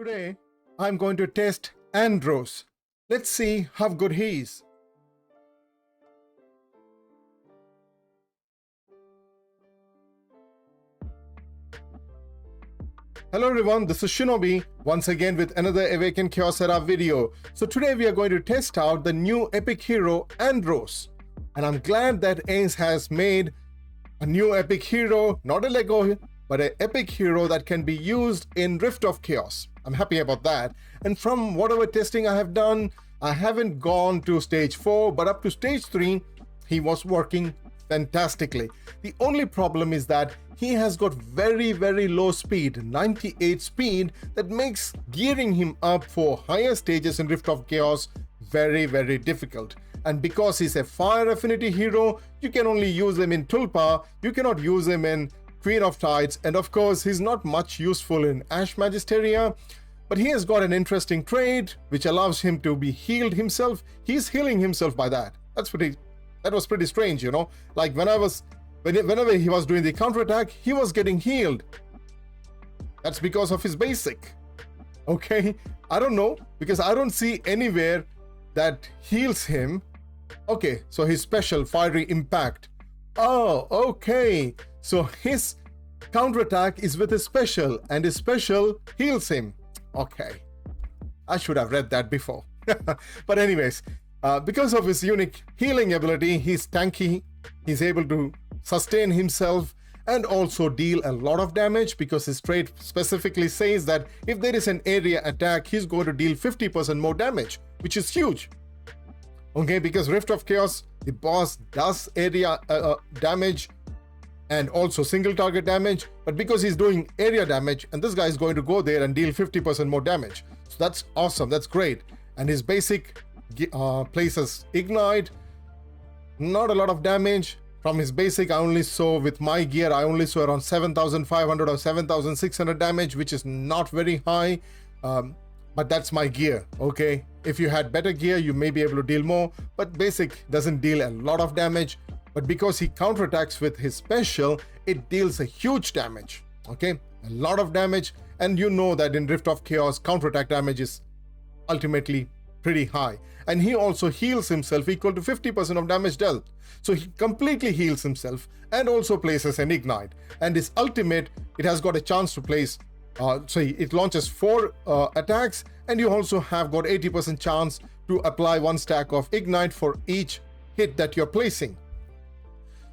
Today, I'm going to test Andros. Let's see how good he is. Hello everyone, this is Shinobi once again with another Awaken Chaos Era video. So today we are going to test out the new epic hero Andros. And I'm glad that Ace has made a new epic hero, not a Lego, but an epic hero that can be used in Rift of Chaos. I'm happy about that. And from whatever testing I have done, I haven't gone to stage 4, but up to stage 3, he was working fantastically. The only problem is that he has got very low speed, 98 speed, that makes gearing him up for higher stages in Rift of Chaos very difficult. And because he's a fire affinity hero, you can only use him in Tulpa, you cannot use him in Queen of Tides, and of course he's not much useful in Ash Magisteria, but he has got an interesting trait which allows him to be healed himself. He's healing himself by that. That was pretty strange, you know. Like whenever he was doing the counterattack, he was getting healed. That's because of his basic. Okay, I don't know, because I don't see anywhere that heals him. Okay, so his special fiery impact. Oh, okay. So his counterattack is with his special, and his special heals him. Okay, I should have read that before. But anyways, because of his unique healing ability, he's tanky, he's able to sustain himself and also deal a lot of damage, because his trait specifically says that if there is an area attack, he's going to deal 50% more damage, which is huge. Okay, because Rift of Chaos, the boss does area damage and also single target damage, but because he's doing area damage, and this guy is going to go there and deal 50% more damage. So that's awesome, that's great. And his basic places ignite, not a lot of damage. From his basic, I only saw, with my gear, I only saw around 7,500 or 7,600 damage, which is not very high, but that's my gear, okay? If you had better gear, you may be able to deal more, but basic doesn't deal a lot of damage. But because he counterattacks with his special, it deals a huge damage, okay? A lot of damage, and you know that in Rift of Chaos, counterattack damage is ultimately pretty high. And he also heals himself equal to 50% of damage dealt. So he completely heals himself and also places an ignite. And his ultimate, it has got a chance to place, it launches 4 attacks, and you also have got 80% chance to apply 1 stack of ignite for each hit that you're placing.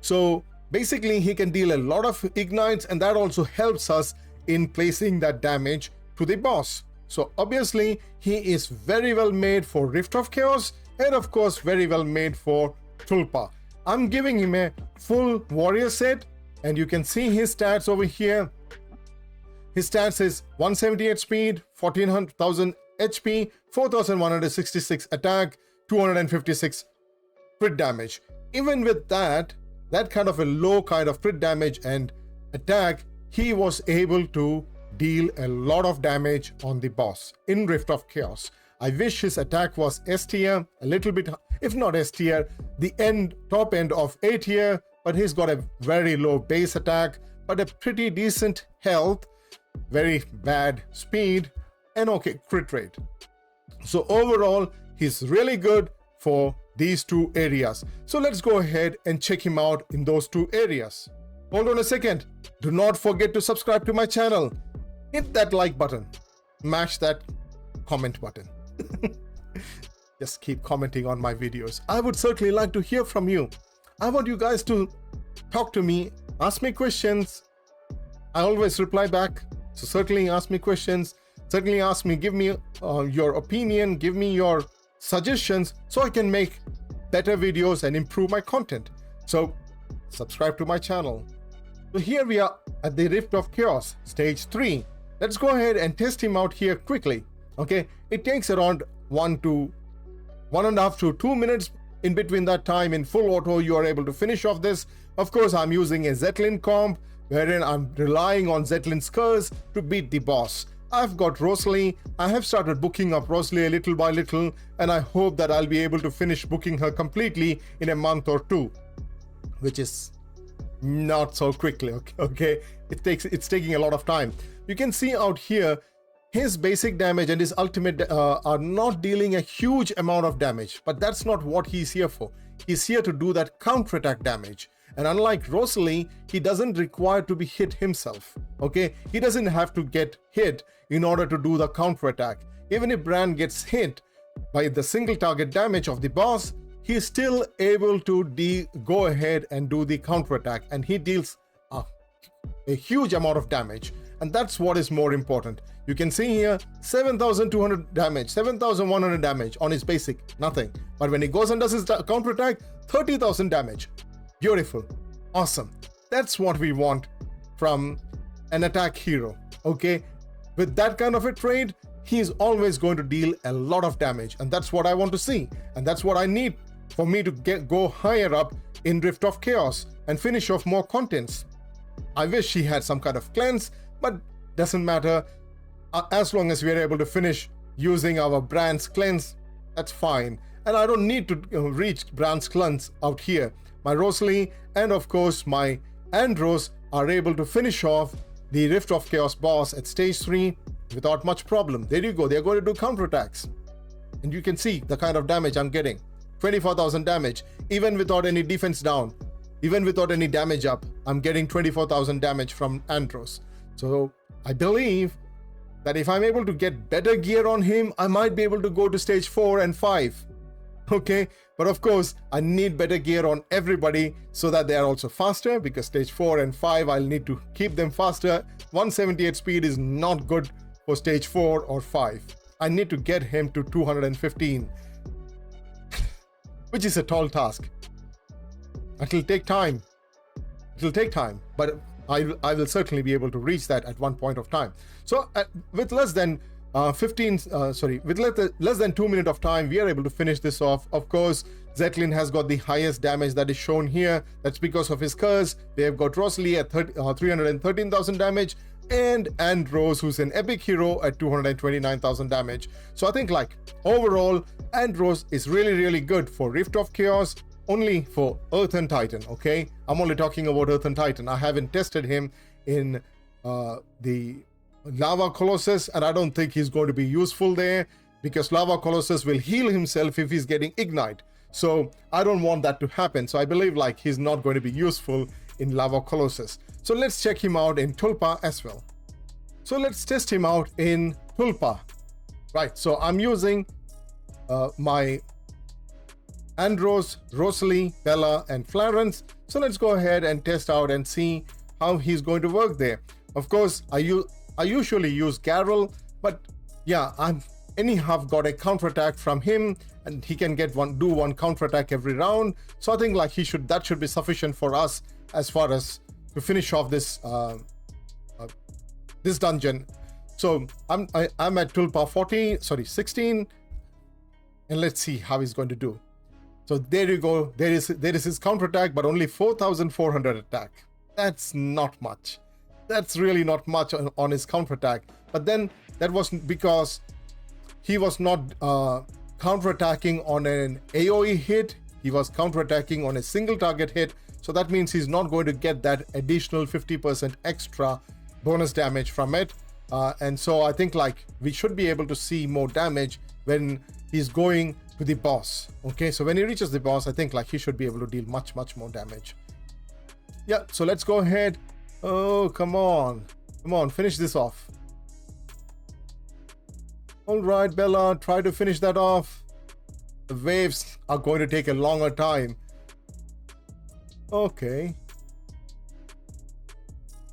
So basically he can deal a lot of ignites, and that also helps us in placing that damage to the boss. So obviously he is very well made for Rift of Chaos, and of course very well made for Tulpa. I'm giving him a full warrior set, and you can see his stats over here. His stats is 178 speed, 14,000 HP, 4,166 attack, 256 crit damage. Even with that kind of a low kind of crit damage and attack, he was able to deal a lot of damage on the boss in Rift of Chaos. I wish his attack was S tier, a little bit, if not S tier, the top end of A tier, but he's got a very low base attack, but a pretty decent health, very bad speed, and okay crit rate. So overall, he's really good for these 2 areas. So let's go ahead and check him out in those 2 areas. Hold on a second. Do not forget to subscribe to my channel. Hit that like button. Smash that comment button. Just keep commenting on my videos. I would certainly like to hear from you. I want you guys to talk to me, ask me questions. I always reply back. So certainly ask me questions. Certainly ask me, give me your opinion, give me your suggestions, so I can make better videos and improve my content. So subscribe to my channel. So here we are at the Rift of Chaos, stage 3. Let's go ahead and test him out here quickly. Okay, it takes around 1.5 to 2 minutes. In between that time, in full auto, you are able to finish off this. Of course, I'm using a Zetlin comp, wherein I'm relying on Zetlin's curse to beat the boss. I've got Rosalie. I have started booking up Rosalie little by little, and I hope that I'll be able to finish booking her completely in a month or 2, which is not so quickly. Okay, it's taking a lot of time. You can see out here his basic damage and his ultimate are not dealing a huge amount of damage, but that's not what he's here for. He's here to do that counterattack damage. And unlike Rosalie, he doesn't require to be hit himself. Okay, he doesn't have to get hit in order to do the counterattack. Even if Bran gets hit by the single target damage of the boss, he's still able to go ahead and do the counterattack, and he deals a huge amount of damage. And that's what is more important. You can see here 7,200 damage, 7,100 damage on his basic, nothing. But when he goes and does his counterattack, 30,000 damage. Beautiful, awesome. That's what we want from an attack hero. Okay, with that kind of a trade, he's always going to deal a lot of damage, and that's what I want to see, and that's what I need for me to go higher up in Rift of Chaos and finish off more contents. I wish he had some kind of cleanse, but doesn't matter. As long as we are able to finish using our Bran's cleanse, that's fine. And I don't need to reach Bran's cleanse out here. My Rosalie and of course my Andros are able to finish off the Rift of Chaos boss at stage 3 without much problem. There you go, they're going to do counterattacks. And you can see the kind of damage I'm getting. 24,000 damage, even without any defense down. Even without any damage up, I'm getting 24,000 damage from Andros. So I believe that if I'm able to get better gear on him, I might be able to go to stage 4 and 5. Okay, but of course I need better gear on everybody so that they are also faster, because stage 4 and 5 I'll need to keep them faster. 178 speed is not good for stage 4 or 5. I need to get him to 215, which is a tall task. It'll take time. It'll take time, but I will certainly be able to reach that at one point of time. So with less than less than 2 minutes of time, we are able to finish this off. Of course, Zetlin has got the highest damage that is shown here. That's because of his curse. They have got Rosalie at 313,000 damage, and Andros, who's an epic hero, at 229,000 damage. So I think like overall, Andros is really good for Rift of Chaos, only for Earth and Titan. Okay, I'm only talking about Earth and Titan. I haven't tested him in the Lava Colossus, and I don't think he's going to be useful there, because Lava Colossus will heal himself if he's getting Ignite. So I don't want that to happen. So I believe like he's not going to be useful in Lava Colossus. So let's check him out in Tulpa as well. So let's test him out in Tulpa. Right, so I'm using my Andros, Rosalie, Bella, and Clarence. So let's go ahead and test out and see how he's going to work there. Of course, I usually use Garrel, but yeah, I'm anyhow got a counterattack from him, and he can do one counterattack every round. So I think like that should be sufficient for us as far as to finish off this this dungeon. So I'm at Tulpa 16, and let's see how he's going to do. So there you go. There is his counterattack, but only 4,400 attack. That's not much. That's really not much on his counterattack. But then that was because he was not counterattacking on an AoE hit. He was counterattacking on a single target hit. So that means he's not going to get that additional 50% extra bonus damage from it. And so I think like we should be able to see more damage when he's going to the boss. Okay, so when he reaches the boss, I think like he should be able to deal much more damage. Yeah, so let's go ahead. Oh, come on, finish this off. All right, Bella, try to finish that off. The waves are going to take a longer time. Okay,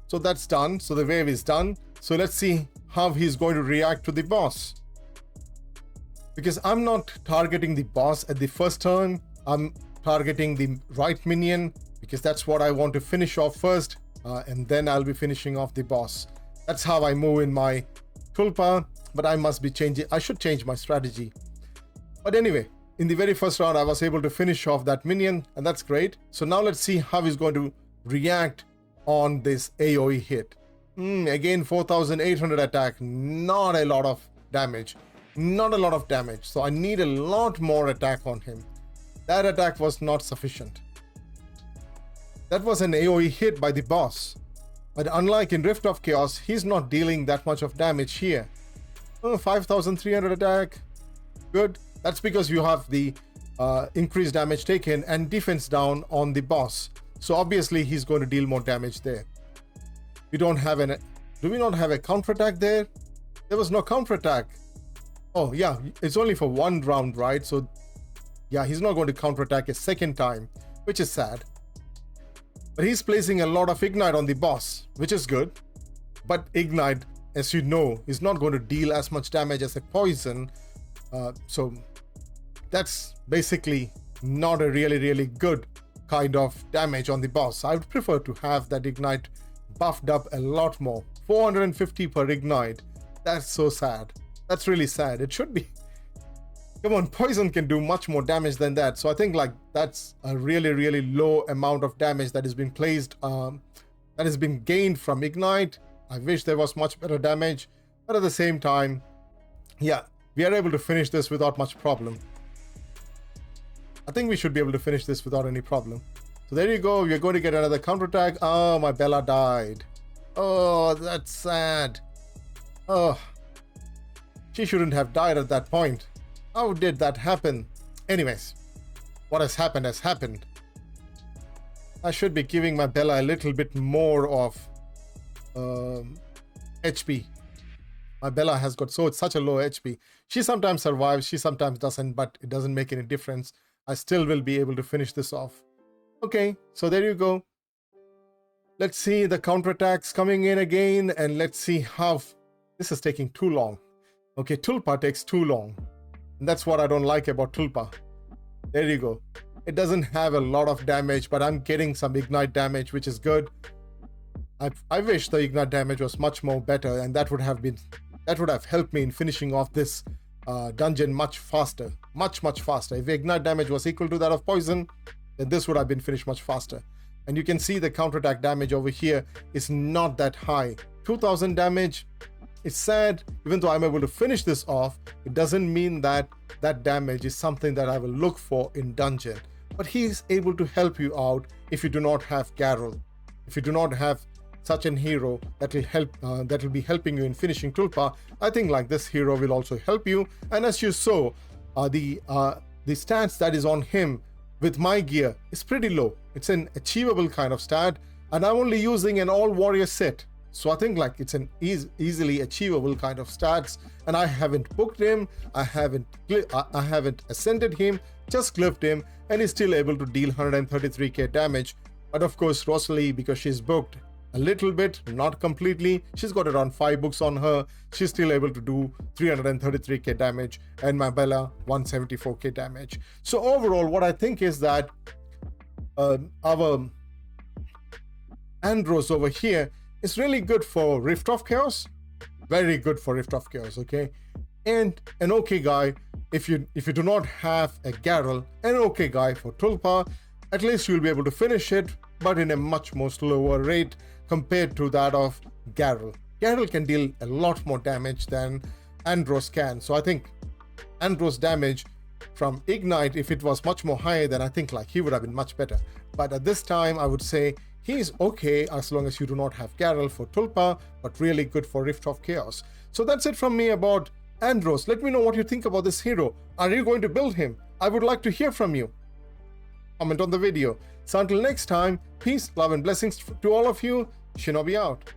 so that's done. So the wave is done. So let's see how he's going to react to the boss. Because I'm not targeting the boss at the first turn, I'm targeting the right minion, because that's what I want to finish off first, and then I'll be finishing off the boss. That's how I move in my Tulpa, but I should change my strategy. But anyway, in the very first round, I was able to finish off that minion, and that's great. So now let's see how he's going to react on this AoE hit. Again, 4,800 attack, not a lot of damage. Not a lot of damage, so I need a lot more attack on him. That attack was not sufficient. That was an AoE hit by the boss. But unlike in Rift of Chaos, he's not dealing that much of damage here. Oh, 5,300 attack. Good. That's because you have the increased damage taken and defense down on the boss. So obviously he's going to deal more damage there. We don't have an... Do we not have a counterattack there? There was no counterattack. Oh yeah, it's only for one round, right? So yeah, he's not going to counterattack a second time, which is sad. But he's placing a lot of ignite on the boss, which is good. But ignite, as you know, is not going to deal as much damage as a poison. So that's basically not a really good kind of damage on the boss. I would prefer to have that ignite buffed up a lot more. 450 per ignite. That's so sad. That's really sad. It should be. Come on, poison can do much more damage than that. So I think like that's a really low amount of damage that has been placed, that has been gained from ignite. I wish there was much better damage, but at the same time, yeah, we are able to finish this without much problem. I think we should be able to finish this without any problem. So there you go. We're going to get another counterattack. Oh, my Bella died. Oh, that's sad. Oh, she shouldn't have died at that point. How did that happen? Anyways, what has happened has happened. I should be giving my Bella a little bit more of HP. My Bella has got such a low HP. She sometimes survives, she sometimes doesn't, but it doesn't make any difference. I still will be able to finish this off. Okay, so there you go. Let's see the counterattacks coming in again, and let's see how... This is taking too long. Okay, Tulpa takes too long. And that's what I don't like about Tulpa. There you go. It doesn't have a lot of damage, but I'm getting some ignite damage, which is good. I wish the ignite damage was much more better, and that would have helped me in finishing off this dungeon much faster. Much faster. If the ignite damage was equal to that of poison, then this would have been finished much faster. And you can see the counterattack damage over here is not that high. 2000 damage. It's sad, even though I'm able to finish this off, it doesn't mean that that damage is something that I will look for in dungeon. But he's able to help you out if you do not have Garrel. If you do not have such an hero that will help, that will be helping you in finishing Tulpa, I think like this hero will also help you. And as you saw, the stats that is on him with my gear is pretty low. It's an achievable kind of stat, and I'm only using an all warrior set. So I think like it's an easily achievable kind of stats, and I haven't booked him, I haven't ascended him, just glyphed him, and he's still able to deal 133k damage. But of course Rosalie, because she's booked a little bit, not completely, she's got around 5 books on her, she's still able to do 333k damage, and my Bella 174k damage. So overall what I think is that our Andros over here is really good for Rift of Chaos, very good for Rift of Chaos, okay? And an okay guy, if you do not have a Garrel, an okay guy for Tulpa. At least you'll be able to finish it, but in a much more slower rate compared to that of Garrel. Garrel can deal a lot more damage than Andros can. So I think Andros damage from Ignite, if it was much more higher, then I think like he would have been much better. But at this time, I would say he's okay as long as you do not have Garrel for Tulpa, but really good for Rift of Chaos. So that's it from me about Andros. Let me know what you think about this hero. Are you going to build him? I would like to hear from you. Comment on the video. So until next time, peace, love and blessings to all of you. Shinobi out.